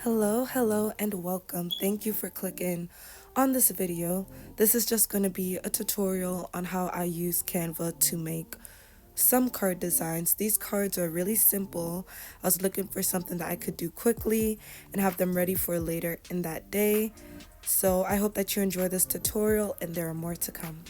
Hello, and welcome. Thank you for clicking on this video. This is just going to be a tutorial on how I use Canva to make some card designs. These cards are really simple. I was looking for something that I could do quickly and have them ready for later in that day. So I hope that you enjoy this tutorial and there are more to come.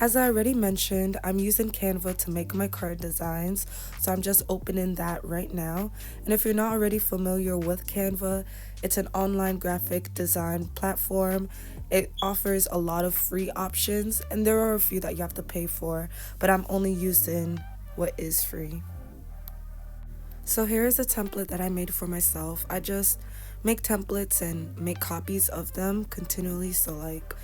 As I already mentioned, I'm using Canva to make my card designs, so I'm just opening that right now. And if you're not already familiar with Canva, it's an online graphic design platform. It offers a lot of free options, and there are a few that you have to pay for, but I'm only using what is free. So here is a template that I made for myself. I just make templates and make copies of them continually, so like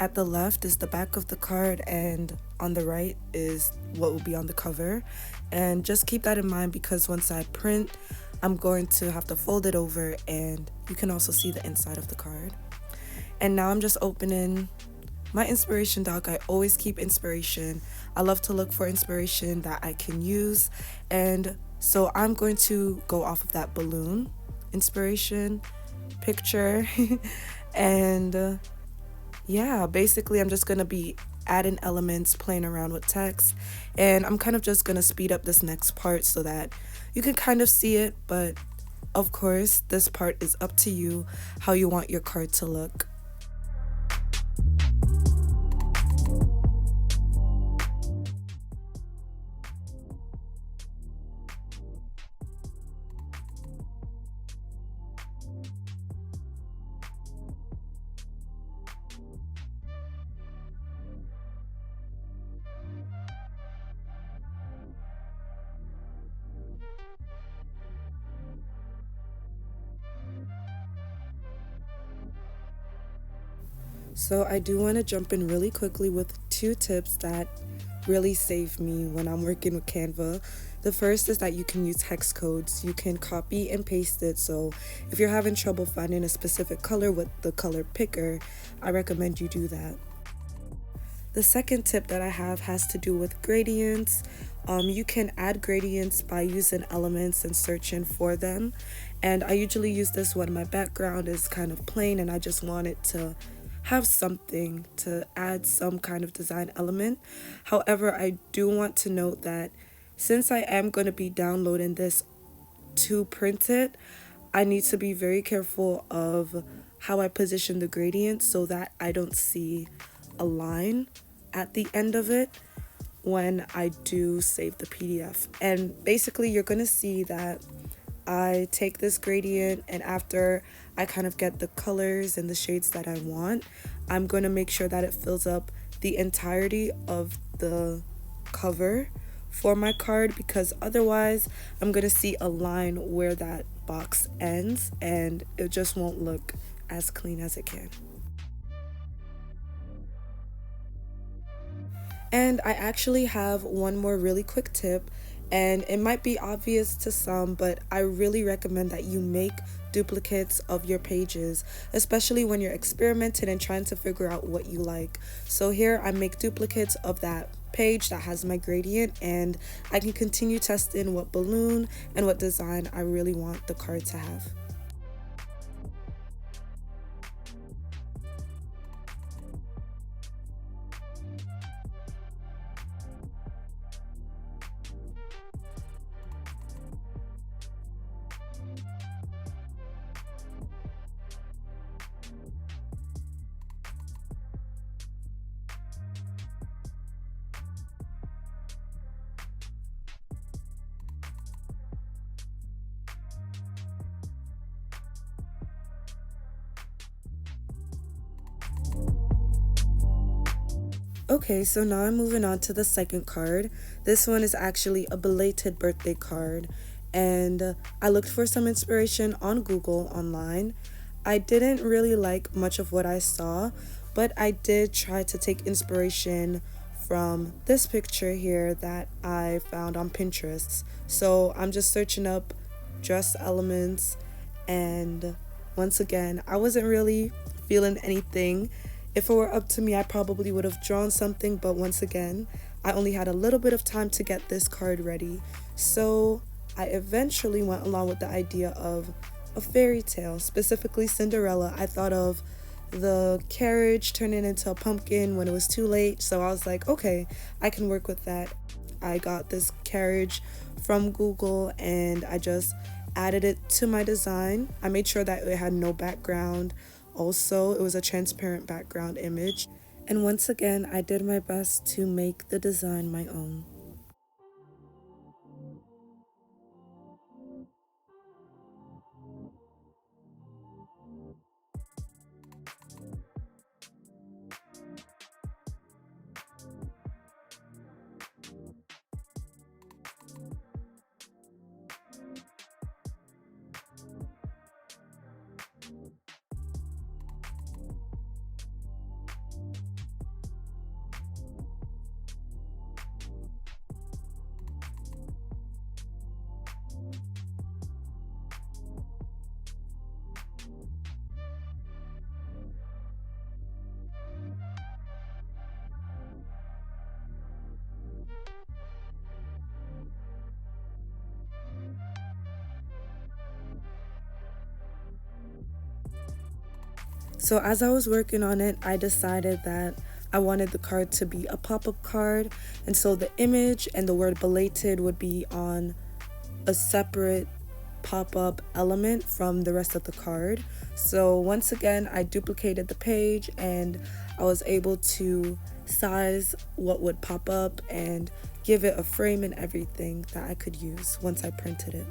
at the left is the back of the card and on the right is what will be on the cover. And just keep that in mind because once I print, I'm going to have to fold it over and you can also see the inside of the card. And now I'm just opening my inspiration doc. I always keep inspiration. I love to look for inspiration that I can use. And so I'm going to go off of that balloon inspiration picture and yeah, basically I'm just going to be adding elements, playing around with text, and I'm kind of just going to speed up this next part so that you can kind of see it, but of course this part is up to you how you want your card to look. So I do want to jump in really quickly with two tips that really save me when I'm working with Canva. The first is that you can use hex codes. You can copy and paste it. So if you're having trouble finding a specific color with the color picker, I recommend you do that. The second tip that I have has to do with gradients. You can add gradients by using elements and searching for them. And I usually use this when my background is kind of plain and I just want it to have something to add some kind of design element. However, I do want to note that since I am going to be downloading this to print it, I need to be very careful of how I position the gradient so that I don't see a line at the end of it when I do save the PDF. And basically you're going to see that I take this gradient and after I kind of get the colors and the shades that I want, I'm going to make sure that it fills up the entirety of the cover for my card because otherwise I'm going to see a line where that box ends and it just won't look as clean as it can. And I actually have one more really quick tip, and it might be obvious to some, but I really recommend that you make duplicates of your pages, especially when you're experimenting and trying to figure out what you like. So here I make duplicates of that page that has my gradient, and I can continue testing what balloon and what design I really want the card to have. Okay, so now I'm moving on to the second card. This one is actually a belated birthday card, and I looked for some inspiration on Google online. I didn't really like much of what I saw, but I did try to take inspiration from this picture here that I found on Pinterest. So I'm just searching up dress elements, and once again, I wasn't really feeling anything If it were up to me, I probably would have drawn something, but once again, I only had a little bit of time to get this card ready. So I eventually went along with the idea of a fairy tale, specifically Cinderella. I thought of the carriage turning into a pumpkin when it was too late, so I was like, okay, I can work with that. I got this carriage from Google and I just added it to my design. I made sure that it had no background. Also, it was a transparent background image. And once again, I did my best to make the design my own. So as I was working on it, I decided that I wanted the card to be a pop-up card, and so the image and the word belated would be on a separate pop-up element from the rest of the card. So once again, I duplicated the page and I was able to size what would pop up and give it a frame and everything that I could use once I printed it.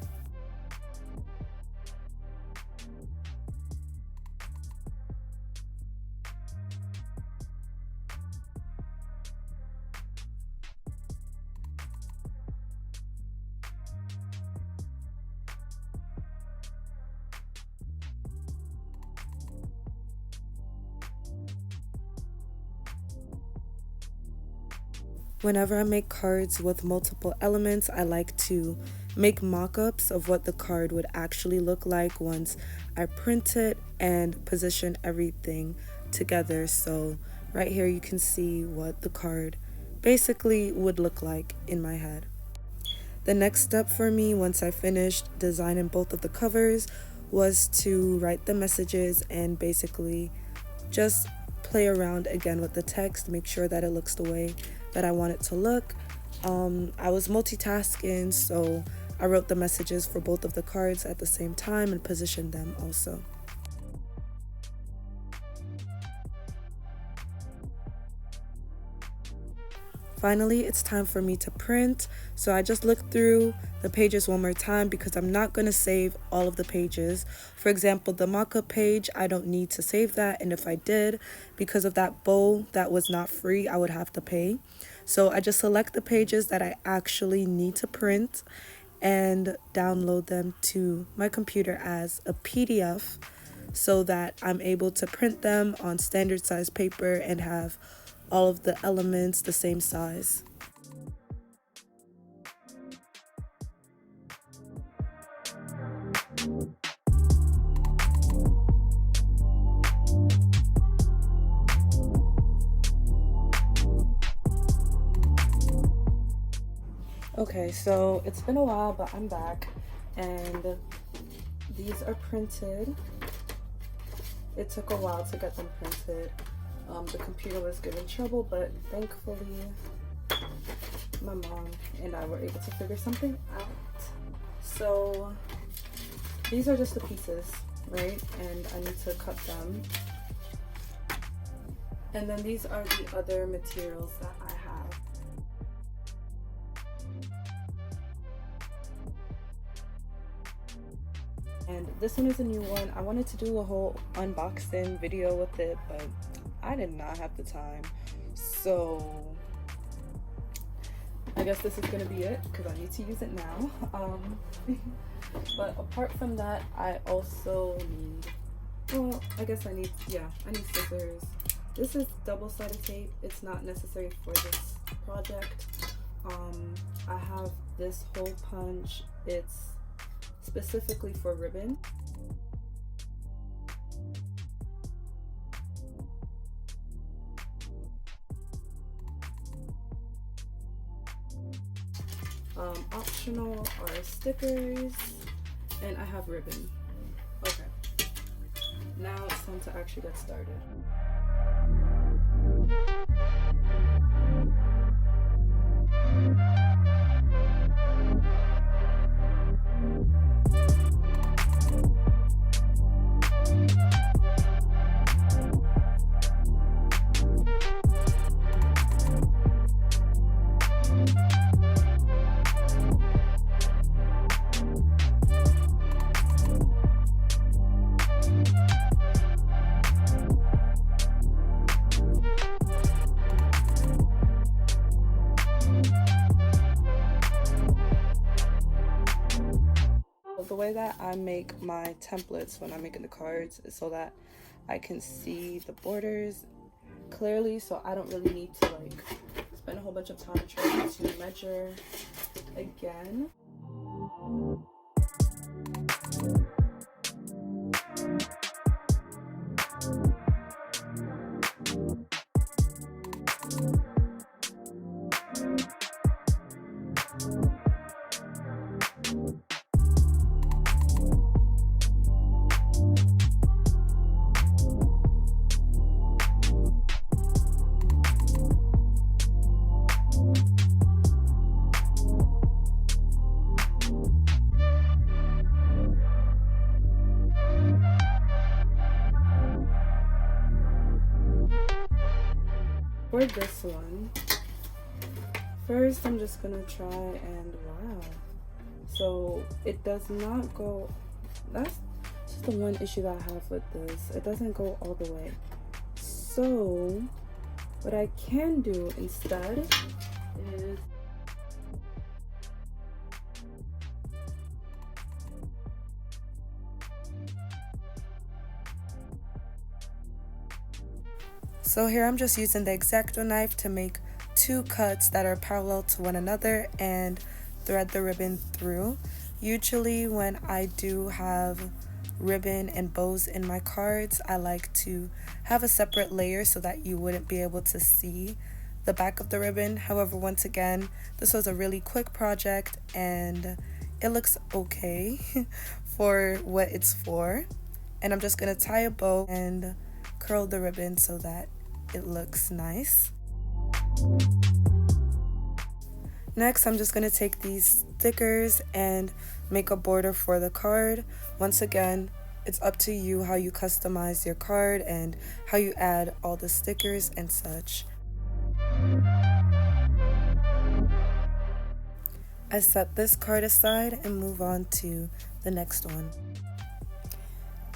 Whenever I make cards with multiple elements, I like to make mock-ups of what the card would actually look like once I print it and position everything together. So right here you can see what the card basically would look like in my head. The next step for me once I finished designing both of the covers was to write the messages and basically just play around again with the text, make sure that it looks the way that I want it to look. I was multitasking, so I wrote the messages for both of the cards at the same time and positioned them also. Finally, it's time for me to print. So I just looked through the pages one more time because I'm not going to save all of the pages. For example, the mock-up page, I don't need to save that. And if I did, because of that bow that was not free, I would have to pay. So I just select the pages that I actually need to print and download them to my computer as a PDF so that I'm able to print them on standard size paper and have all of the elements the same size. Okay, so it's been a while, but I'm back and these are printed. It took a while to get them printed. The computer was giving trouble, but thankfully my mom and I were able to figure something out. So these are just the pieces, right? And I need to cut them. And then these are the other materials that I have. And this one is a new one. I wanted to do a whole unboxing video with it, but I did not have the time. So I guess this is gonna be it because I need to use it now. But apart from that, I also need, well, I guess I need scissors. This is double-sided tape. It's not necessary for this project. I have this hole punch. It's specifically for ribbon. Optional are stickers, and I have ribbon. Okay, now it's time to actually get started. The way that I make my templates when I'm making the cards is so that I can see the borders clearly, so I don't really need to like spend a whole bunch of time trying to measure again. For this one, first I'm just gonna try and wow. So it does not go, that's just the one issue that I have with this. It doesn't go all the way. So what I can do instead is so here I'm just using the Exacto knife to make two cuts that are parallel to one another and thread the ribbon through. Usually when I do have ribbon and bows in my cards, I like to have a separate layer so that you wouldn't be able to see the back of the ribbon. However, once again, this was a really quick project and it looks okay for what it's for. And I'm just gonna tie a bow and curl the ribbon so that it looks nice. Next, I'm just going to take these stickers and make a border for the card. Once again, it's up to you how you customize your card and how you add all the stickers and such. I set this card aside and move on to the next one.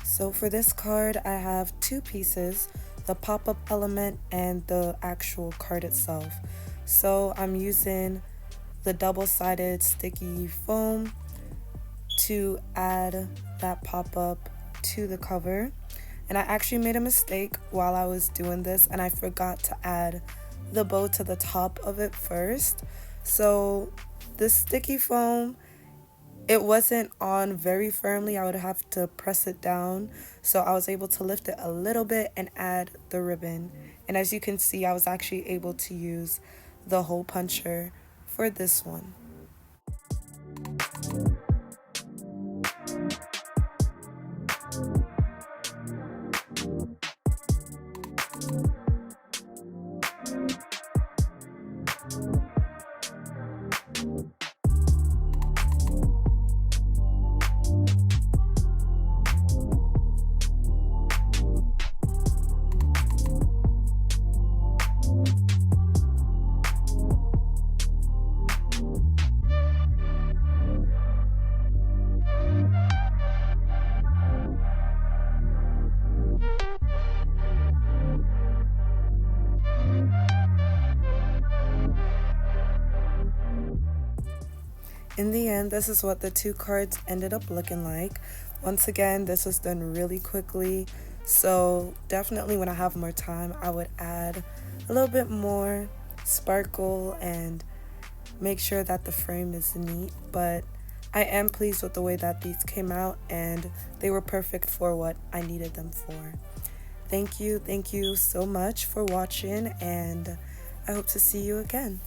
So for this card, I have two pieces, the pop-up element and the actual card itself. So I'm using the double-sided sticky foam to add that pop-up to the cover. And I actually made a mistake while I was doing this and I forgot to add the bow to the top of it first. So the sticky foam, it wasn't on very firmly. I would have to press it down. So I was able to lift it a little bit and add the ribbon. And as you can see, I was actually able to use the hole puncher for this one. In the end, this is what the two cards ended up looking like. Once again, this was done really quickly, so definitely when I have more time, I would add a little bit more sparkle and make sure that the frame is neat, but I am pleased with the way that these came out and they were perfect for what I needed them for. Thank you so much for watching, and I hope to see you again.